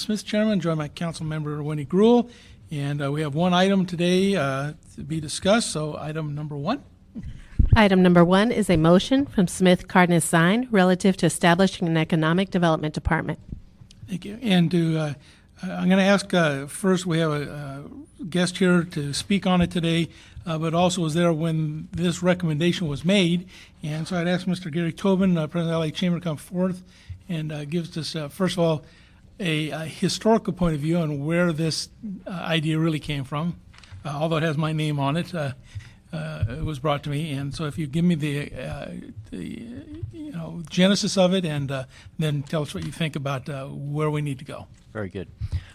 Smith, Chairman, joined by Council Member Winnie Gruhl. And we have one item today to be discussed, so item number one. Item number one is a motion from Smith Cardenas Sign relative to establishing an economic development department. Thank you. And I'm going to ask first, we have a guest here to speak on it today, but also was there when this recommendation was made. And so I'd ask Mr. Gary Tobin, President of the LA Chamber, to come forth and gives us, first of all, a historical point of view on where this idea really came from. Although it has my name on it, it was brought to me. And so if you give me the genesis of it, and then tell us what you think about where we need to go. Very good.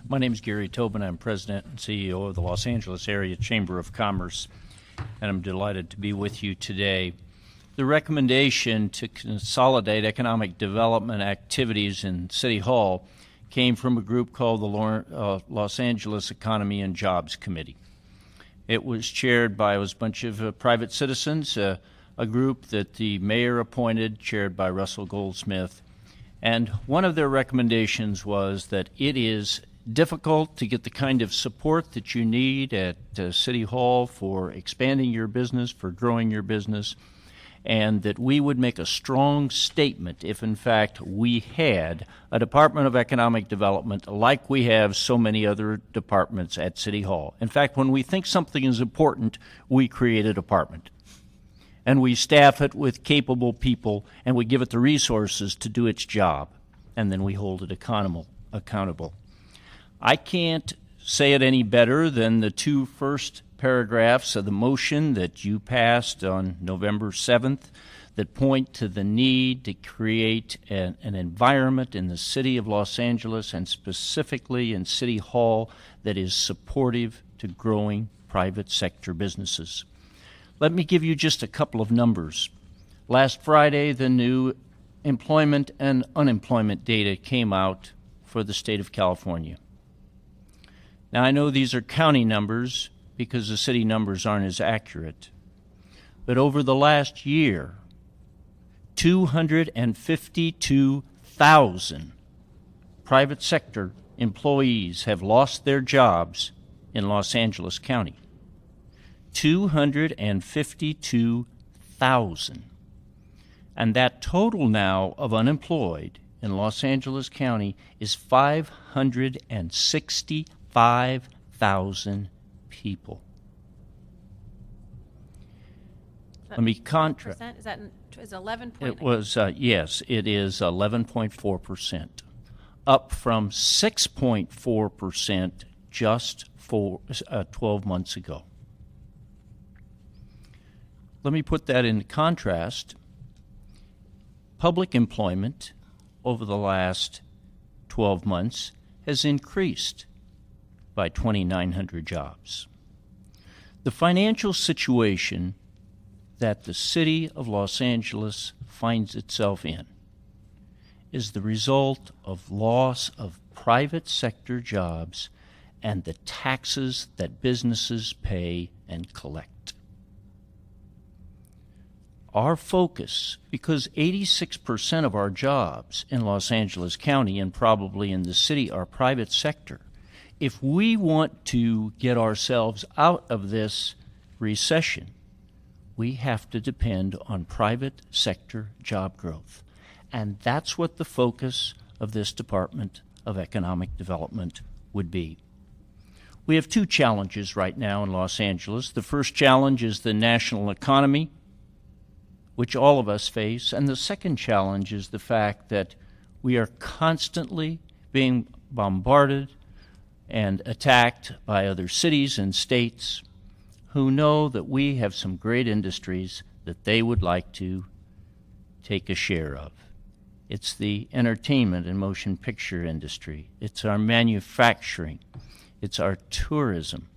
My name is Gary Tobin. I'm President and CEO of the Los Angeles Area Chamber of Commerce, and I'm delighted to be with you today. The recommendation to consolidate economic development activities in City Hall came from a group called the Los Angeles Economy and Jobs Committee. It was chaired by a bunch of private citizens, a group that the mayor appointed, chaired by Russell Goldsmith. And one of their recommendations was that it is difficult to get the kind of support that you need at City Hall for expanding your business, for growing your business, and that we would make a strong statement if, in fact, we had a Department of Economic Development like we have so many other departments at City Hall. In fact, when we think something is important, we create a department. And we staff it with capable people, and we give it the resources to do its job, and then we hold it accountable. I can't say it any better than the two first paragraphs of the motion that you passed on November 7th that point to the need to create an environment in the city of Los Angeles and specifically in City Hall that is supportive to growing private sector businesses. Let me give you just a couple of numbers. Last Friday, the new employment and unemployment data came out for the state of California. Now, I know these are county numbers because the city numbers aren't as accurate. But over the last year, 252,000 private sector employees have lost their jobs in Los Angeles County. 252,000. And that total now of unemployed in Los Angeles County is 565,000 people. Let me contrast. Is that 11 point? It was, yes, it is 11.4%, up from 6.4% just 12 months ago. Let me put that in contrast. Public employment over the last 12 months has increased by 2,900 jobs. The financial situation that the city of Los Angeles finds itself in is the result of loss of private sector jobs and the taxes that businesses pay and collect. Our focus, because 86% of our jobs in Los Angeles County and probably in the city are private sector, if we want to get ourselves out of this recession, we have to depend on private sector job growth. And that's what the focus of this Department of Economic Development would be. We have two challenges right now in Los Angeles. The first challenge is the national economy, which all of us face, and the second challenge is the fact that we are constantly being bombarded and attacked by other cities and states who know that we have some great industries that they would like to take a share of. It's the entertainment and motion picture industry. It's our manufacturing. It's our tourism.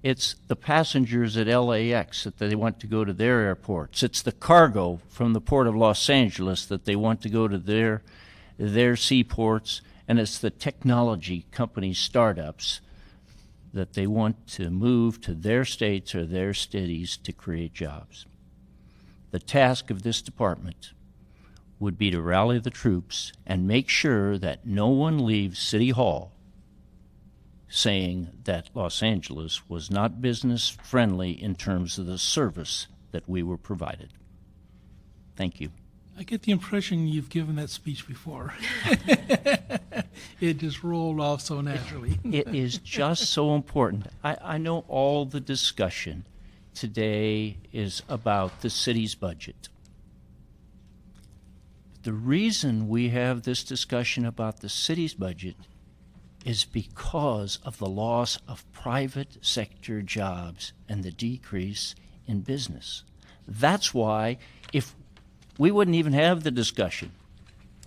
It's the passengers at LAX that they want to go to their airports. It's the cargo from the Port of Los Angeles that they want to go to their seaports. And it's the technology company startups that they want to move to their states or their cities to create jobs. The task of this department would be to rally the troops and make sure that no one leaves City Hall saying that Los Angeles was not business friendly in terms of the service that we were provided. Thank you. I get the impression you've given that speech before. It just rolled off so naturally. It is just so important. I know all the discussion today is about the city's budget. The reason we have this discussion about the city's budget is because of the loss of private sector jobs and the decrease in business. That's why if we wouldn't even have the discussion,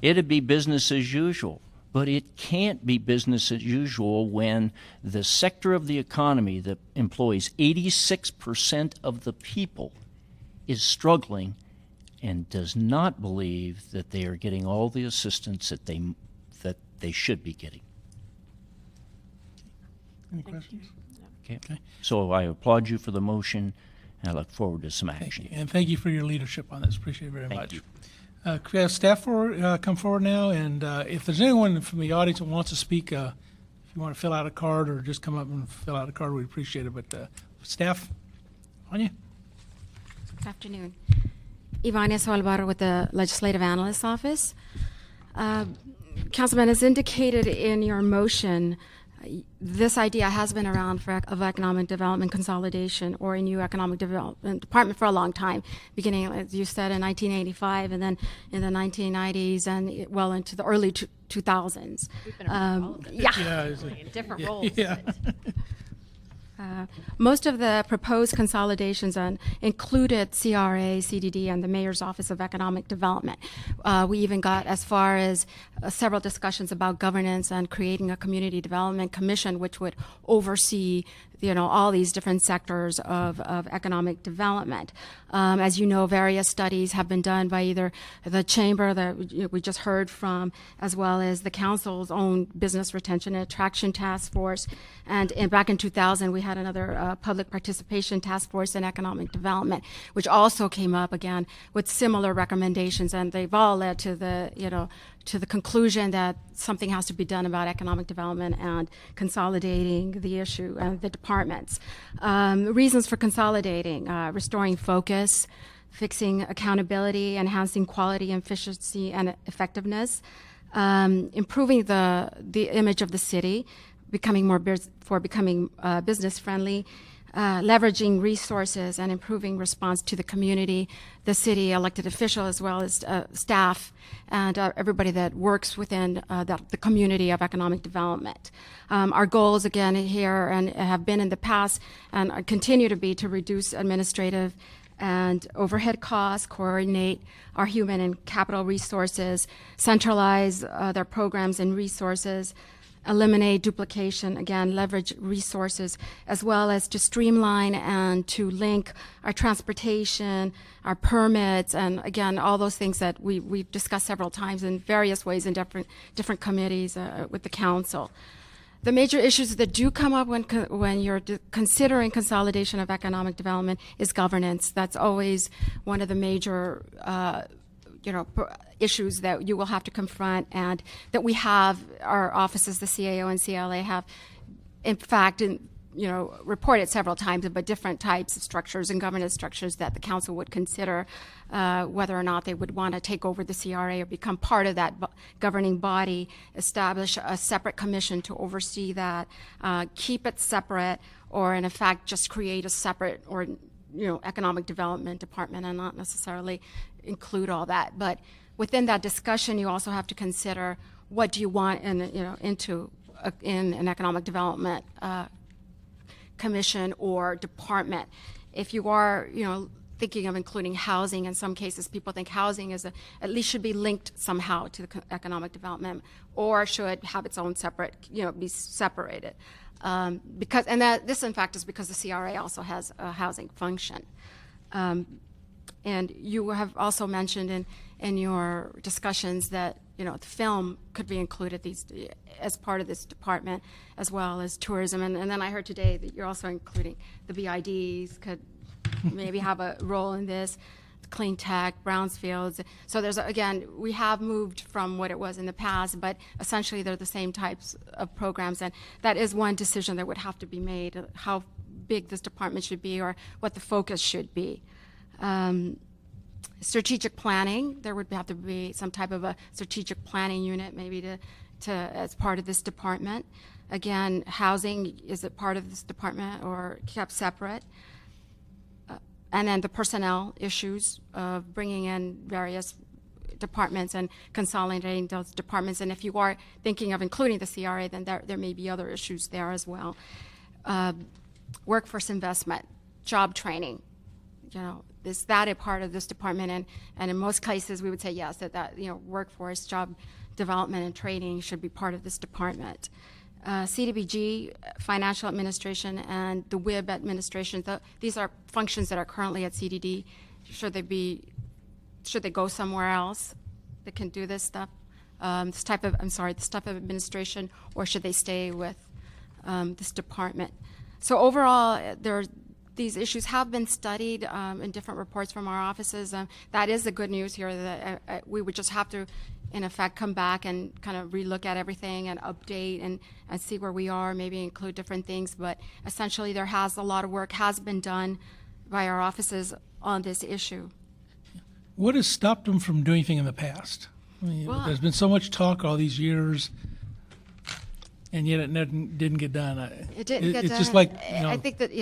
it'd be business as usual. But it can't be business as usual when the sector of the economy that employs 86% of the people is struggling and does not believe that they are getting all the assistance that they should be getting. Any questions? Okay. Okay. So I applaud you for the motion, and I look forward to some Thank action. you. And thank you for your leadership on this. Appreciate it very Thank much. you. Could we have staff come forward now? And if there's anyone from the audience that wants to speak, if you want to fill out a card or just come up and fill out a card, we'd appreciate it. But staff, on you. Good afternoon. Ivania Alvaro with the Legislative Analyst's Office. Councilman, as indicated in your motion, this idea has been around of economic development consolidation or a new economic development department for a long time, beginning, as you said, in 1985 and then in the 1990s and well into the early 2000s. We've been around all of it. Yeah. Different roles. Yeah. Most of the proposed consolidations included CRA, CDD, and the Mayor's Office of Economic Development. We even got as far as several discussions about governance and creating a community development commission, which would oversee all these different sectors of economic development. As you know, various studies have been done by either the chamber that we just heard from, as well as the council's own business retention and attraction task force. And back in 2000, we had another public participation task force in economic development, which also came up again with similar recommendations, and they've all led to the conclusion that something has to be done about economic development and consolidating the issue and the departments. Reasons for consolidating: restoring focus, fixing accountability, enhancing quality, efficiency, and effectiveness, improving the image of the city, becoming business friendly, leveraging resources and improving response to the community, the city elected official, as well as staff and everybody that works within the community of economic development. Our goals, again, here and have been in the past and continue to be to reduce administrative and overhead costs, coordinate our human and capital resources, centralize their programs and resources, eliminate duplication, again, leverage resources, as well as to streamline and to link our transportation, our permits, and again, all those things that we've discussed several times in various ways in different committees with the council. The major issues that do come up when you're considering consolidation of economic development is governance. That's always one of the major issues that you will have to confront, and that we have our offices, the CAO and CLA, have, in fact, reported several times about different types of structures and governance structures that the council would consider whether or not they would want to take over the CRA or become part of that governing body, establish a separate commission to oversee that, keep it separate, or in effect just create a separate or economic development department and not necessarily include all that. But within that discussion, you also have to consider what do you want in an economic development commission or department. If you are, thinking of including housing, in some cases people think housing at least should be linked somehow to the economic development, or should have its own separate, be separated. This in fact is because the CRA also has a housing function. And you have also mentioned in your discussions that the film could be included as part of this department, as well as tourism. And then I heard today that you're also including the BIDs could maybe have a role in this. clean tech, brownfields. So there's, again, we have moved from what it was in the past, but essentially they're the same types of programs. And that is one decision that would have to be made, how big this department should be or what the focus should be. Strategic planning, there would have to be some type of a strategic planning unit maybe to as part of this department. Again, housing, is it part of this department or kept separate? And then the personnel issues of bringing in various departments and consolidating those departments. And if you are thinking of including the CRA, then there may be other issues there as well. Workforce investment, job training, is that a part of this department? And in most cases, we would say yes, that workforce, job development, and training should be part of this department. CDBG, financial administration, and the WIB administration, these are functions that are currently at CDD. Should they go somewhere else that can do this stuff, this type of administration, or should they stay with this department? So overall, these issues have been studied in different reports from our offices. That is the good news here, that we would just have to, in effect, come back and kind of relook at everything and update and see where we are, maybe include different things. But essentially, a lot of work has been done by our offices on this issue. What has stopped them from doing anything in the past? I mean, there's been so much talk all these years, and yet it didn't get done. It didn't get done. It's just like, I think that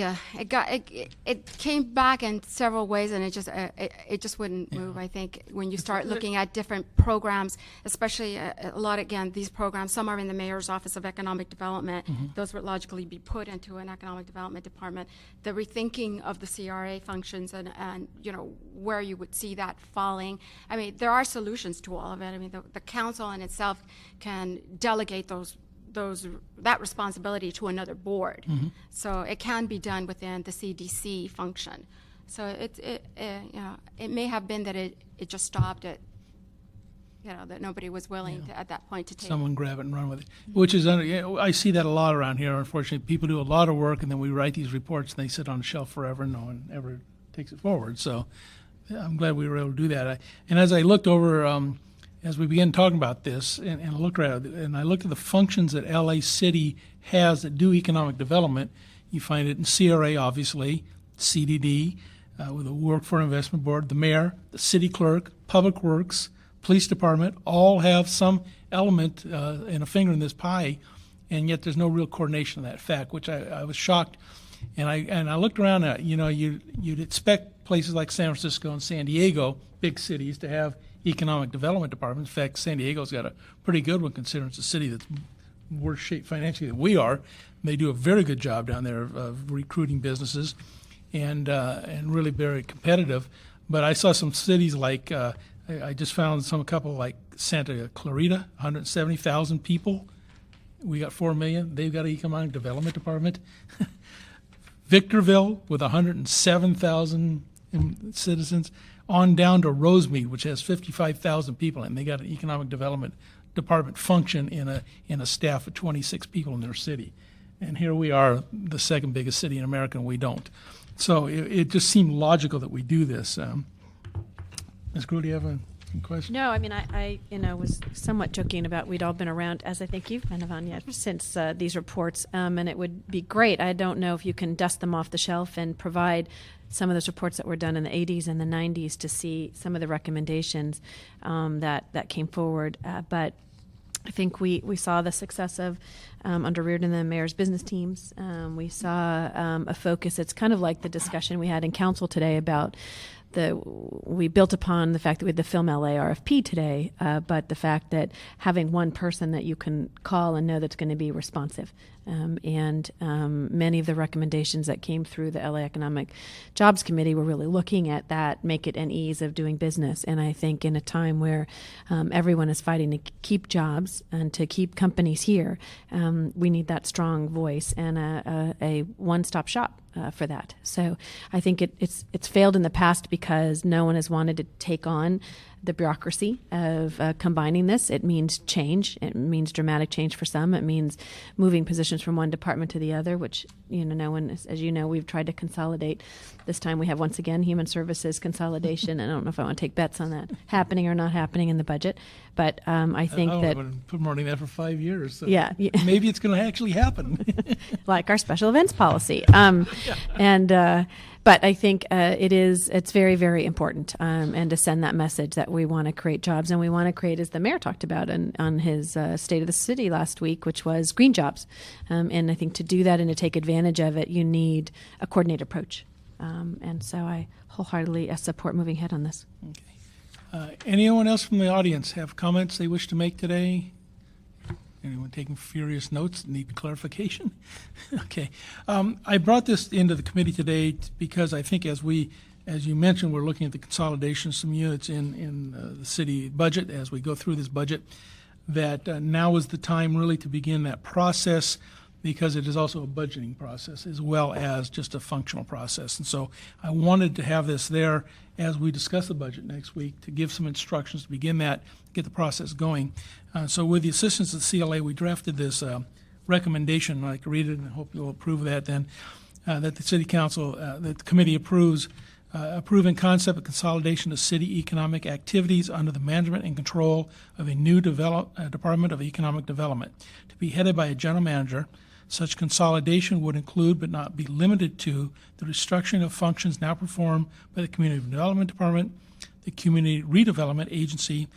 it came back in several ways, and it just wouldn't move. I think when you start looking at different programs, especially a lot, again, these programs, some are in the Mayor's Office of Economic Development. Mm-hmm. Those would logically be put into an economic development department. The rethinking of the CRA functions and where you would see that falling. I mean, there are solutions to all of it. I mean, the council in itself can delegate that responsibility to another board. Mm-hmm. So it can be done within the CDC function. So it may have been that it just stopped at, that nobody was willing to, at that point, to take someone grab it and run with it, which is, I see that a lot around here. Unfortunately, people do a lot of work and then we write these reports and they sit on a shelf forever and no one ever takes it forward. So I'm glad we were able to do that. And as I looked over, as we began talking about this and looked at it, and I looked at the functions that LA City has that do economic development, you find it in CRA, obviously, CDD, with the Workforce Investment Board, the mayor, the city clerk, public works, police department, all have some element and a finger in this pie, and yet there's no real coordination of that fact, which I was shocked. And I looked around at, you'd expect places like San Francisco and San Diego, big cities, to have economic development departments. In fact, San Diego's got a pretty good one, considering it's a city that's worse shape financially than we are. They do a very good job down there of recruiting businesses and really very competitive. But I saw some cities like, I just found a couple like Santa Clarita, 170,000 people. We got 4 million. They've got an economic development department. Victorville with 107,000 citizens, on down to Rosemead, which has 55,000 people, and they got an economic development department function in a staff of 26 people in their city. And here we are, the second biggest city in America, and we don't. So it just seemed logical that we do this. Ms. Grew, do you have a question? No, I mean, I was somewhat joking about we'd all been around, as I think you've been, Ivania, since these reports, and it would be great. I don't know if you can dust them off the shelf and provide some of those reports that were done in the 80s and the 90s to see some of the recommendations that came forward. But I think we saw the success of under Reardon and the mayor's business teams. We saw a focus. It's kind of like the discussion we had in council today about we built upon the fact that we had the Film LA RFP today, but the fact that having one person that you can call and know that's going to be responsive. And many of the recommendations that came through the LA Economic Jobs Committee were really looking at that, make it an ease of doing business. And I think in a time where everyone is fighting to keep jobs and to keep companies here, we need that strong voice and a one-stop shop for that. So I think it's failed in the past because no one has wanted to take on the bureaucracy of combining this. It means change. It means dramatic change for some. It means moving positions from one department to the other, which, no one, as you know, we've tried to consolidate. This time we have, once again, Human Services consolidation. I don't know if I want to take bets on that happening or not happening in the budget, but I think that... I've been promoting that for 5 years. So yeah. Maybe it's going to actually happen. Like our special events policy. But I think it's very, very important, and to send that message that we want to create jobs, and we want to create, as the mayor talked about on his State of the City last week, which was green jobs. And I think to do that and to take advantage of it, you need a coordinated approach. And so I wholeheartedly support moving ahead on this. Okay. Anyone else from the audience have comments they wish to make today? Anyone taking furious notes, need clarification? Okay. I brought this into the committee today because I think as you mentioned, we're looking at the consolidation of some units in the city budget as we go through this budget, that now is the time really to begin that process, because it is also a budgeting process as well as just a functional process. And so I wanted to have this there as we discuss the budget next week to give some instructions to begin that, get the process going. So with the assistance of the CLA, we drafted this recommendation. I'd like to read it, and I hope you'll approve that then, that the City Council, that the committee approves, approving concept of consolidation of city economic activities under the management and control of a new Department of Economic Development to be headed by a general manager. Such consolidation would include, but not be limited to, the restructuring of functions now performed by the Community Development Department, the Community Redevelopment Agency,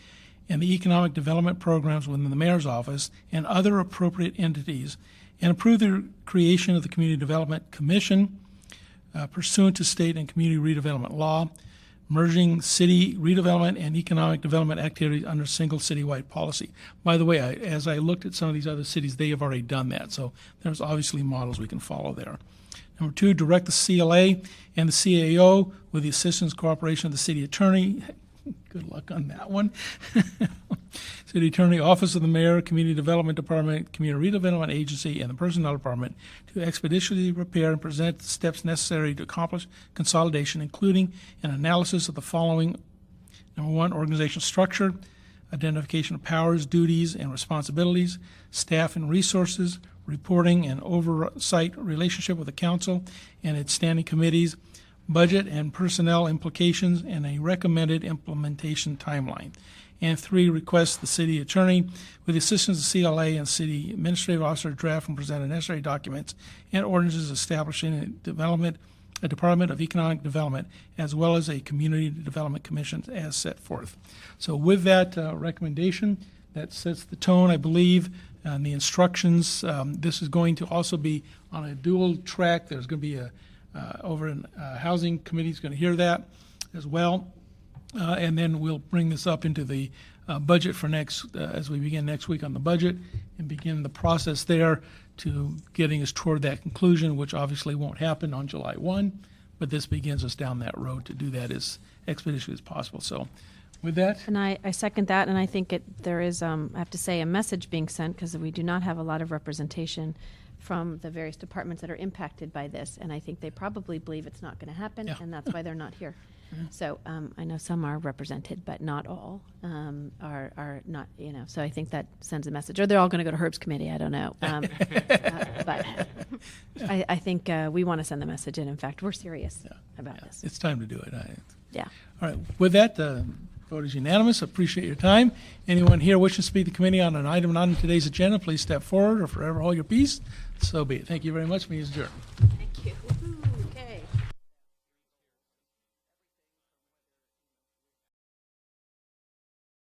and the Economic Development Programs within the Mayor's Office and other appropriate entities, and approve the creation of the Community Development Commission pursuant to state and community redevelopment law, merging city redevelopment and economic development activities under a single citywide policy. By the way, as I looked at some of these other cities, they have already done that, so there's obviously models we can follow there. Number 2, direct the CLA and the CAO with the assistance and cooperation of the city attorney. Good luck on that one. City Attorney, Office of the Mayor, Community Development Department, Community Redevelopment Agency, and the Personnel Department to expeditiously prepare and present the steps necessary to accomplish consolidation, including an analysis of the following. Number 1, organizational structure, identification of powers, duties, and responsibilities, staff and resources, reporting and oversight relationship with the council and its standing committees, budget and personnel implications, and a recommended implementation timeline. And 3, request the city attorney, with the assistance of CLA and city administrative officer, draft and present the necessary documents and ordinances establishing a Department of Economic Development, as well as a Community Development Commission as set forth. So with that recommendation, that sets the tone, I believe, and the instructions. This is going to also be on a dual track. There's going to be over in Housing Committee is going to hear that as well. And then we'll bring this up into the budget for as we begin next week on the budget and begin the process there to getting us toward that conclusion, which obviously won't happen on July 1, but this begins us down that road to do that as expeditiously as possible. So with that. And I second that, and I think there is, I have to say, a message being sent, because we do not have a lot of representation from the various departments that are impacted by this, and I think they probably believe it's not going to happen, and that's why they're not here. So I know some are represented, but not all are not, so I think that sends a message. Or they're all going to go to Herb's committee, I don't know. But I think we want to send the message, and in fact, we're serious about this. It's time to do it. Yeah. All right. With that, vote is unanimous. Appreciate your time. Anyone here wishing to speak to the committee on an item not on today's agenda, please step forward or forever hold your peace. So be it. Thank you very much. Meeting is adjourned.